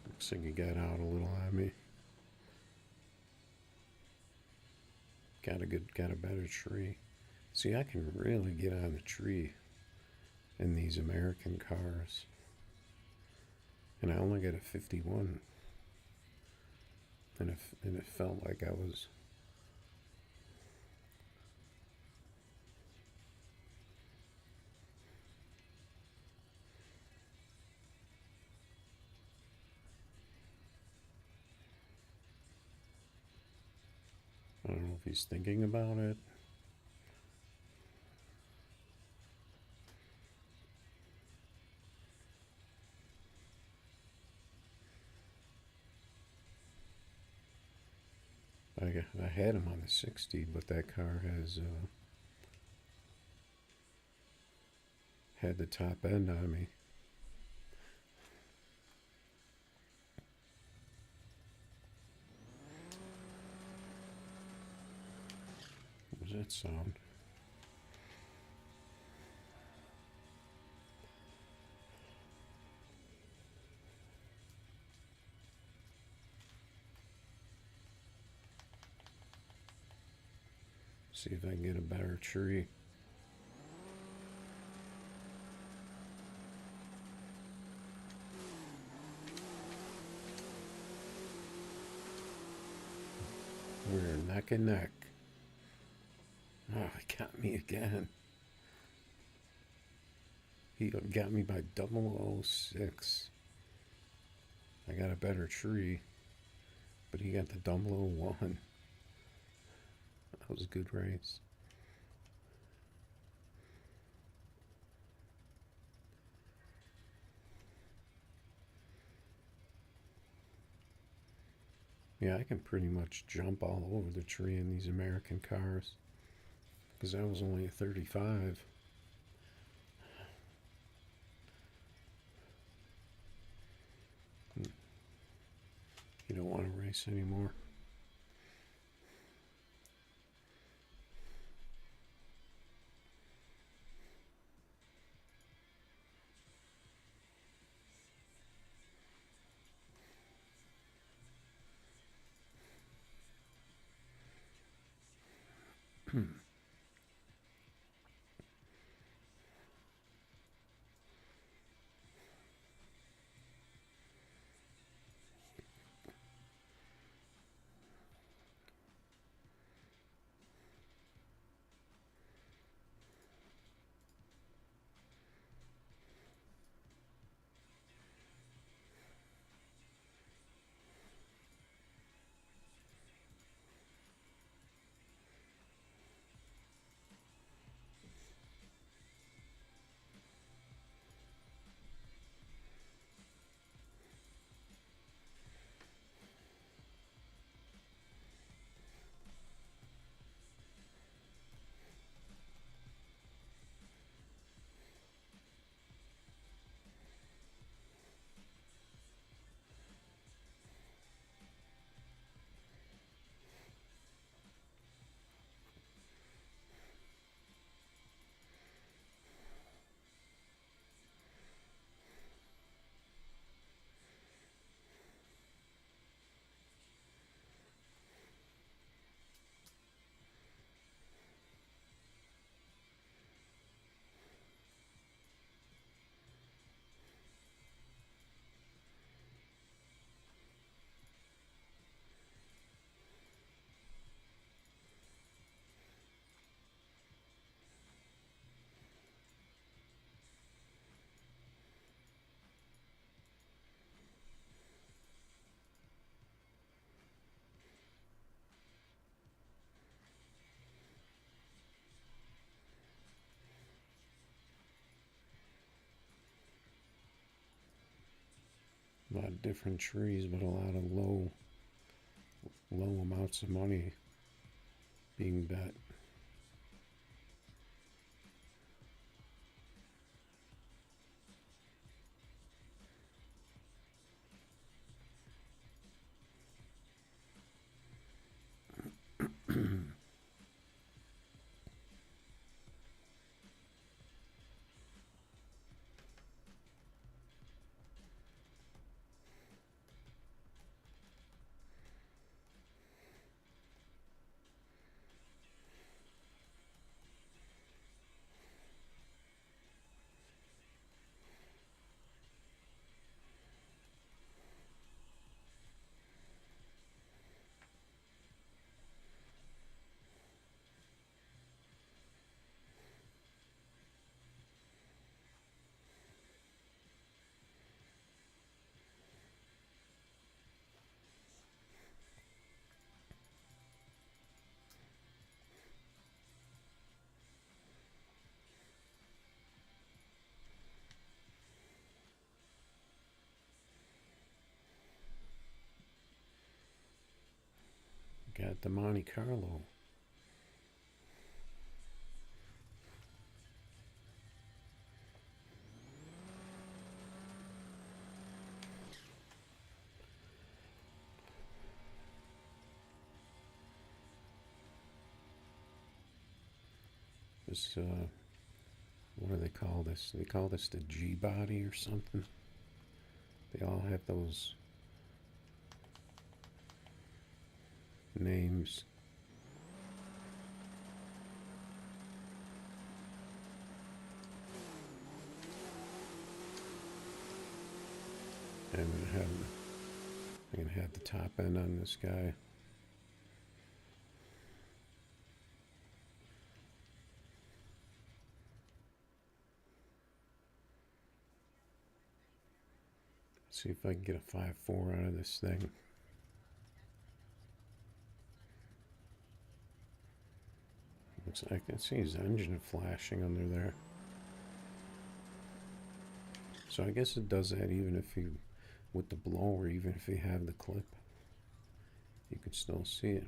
Looks like he got out a little on me. Got a better tree. See, I can really get on the tree in these American cars. And I only got a 51. And it felt like I was... I don't know if he's thinking about it. I had him on the 60, but that car has had the top end on me. What was that sound? See if I can get a better tree. We're neck and neck. Oh, he got me again. He got me by 006. I got a better tree, but he got the 001. That was a good race. Yeah, I can pretty much jump all over the tree in these American cars because that was only a 35. You don't want to race anymore. A lot of different trees, but a lot of low amounts of money being bet. Got the Monte Carlo. This, what do they call this? They call this the G body or something. They all have those names. I'm gonna have the top end on this guy. See if I can get a 5.4 out of this thing. Looks like I can see his engine flashing under there. So I guess it does that even if you, with the blower, even if you have the clip. you could still see it.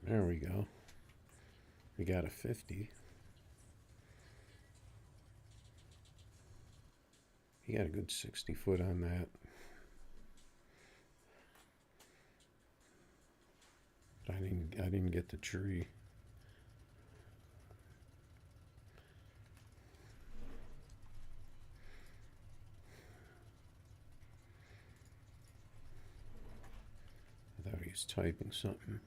There we go. We got a 50. He got a good 60 foot on that. But I didn't get the tree. I thought he was typing something.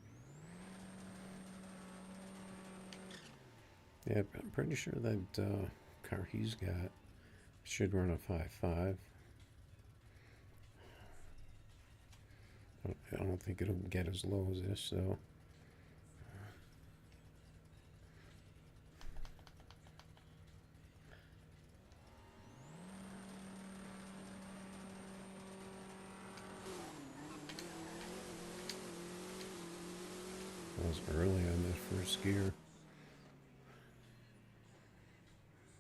Yeah, I'm pretty sure that car he's got should run a 5.5. I don't think it'll get as low as this, though. That was early on that first gear.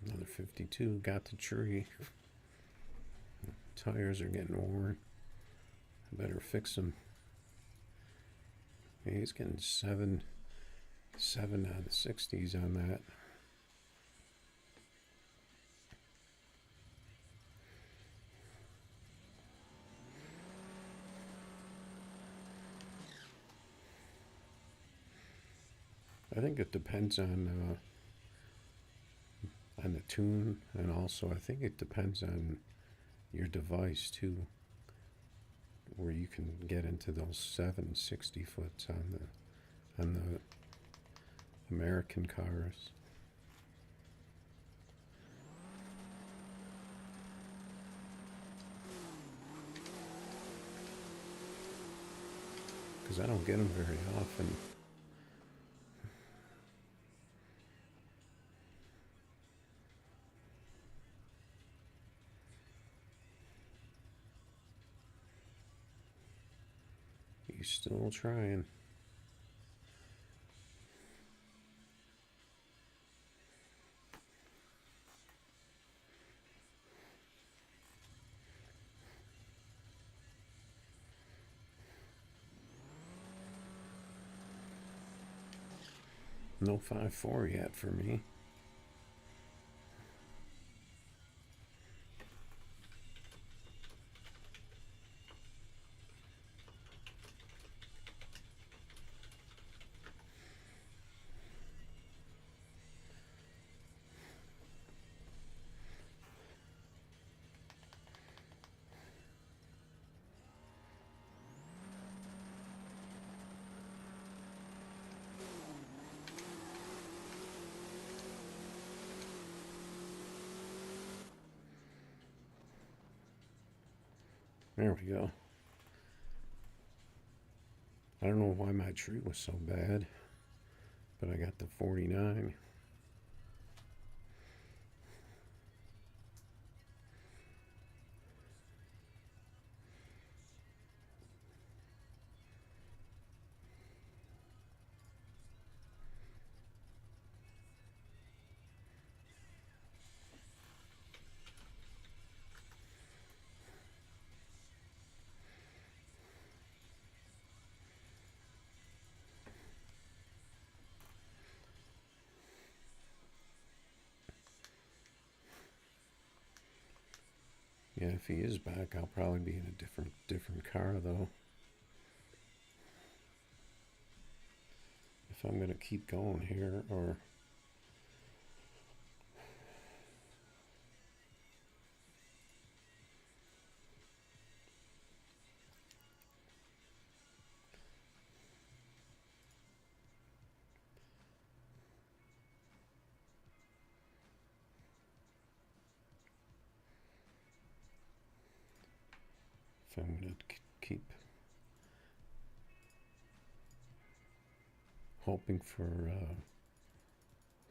Another 52, got the tree. Tires are getting worn. I better fix them. Yeah, he's getting 7 out of 60s on that. I think it depends on the tune, and also I think it depends on your device too, where you can get into those 760 foots on the American cars. Because I don't get them very often. He's still trying. No 5.4 yet for me. There we go. I don't know why my tree was so bad, but I got the 49. Yeah, if he is back, I'll probably be in a different car though. If I'm gonna keep going here, or if I'm going to keep hoping for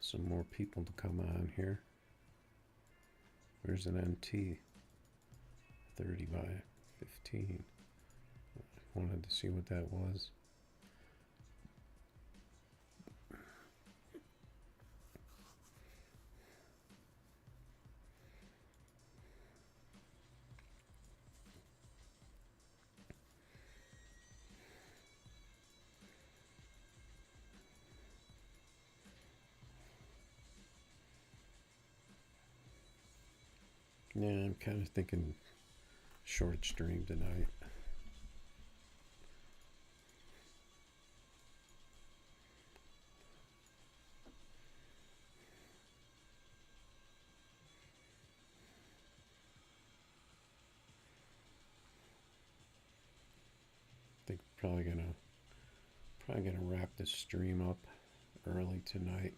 some more people to come on here. Where's an NT? 30 by 15. I wanted to see what that was. Yeah, I'm kind of thinking short stream tonight. I think probably gonna wrap this stream up early tonight.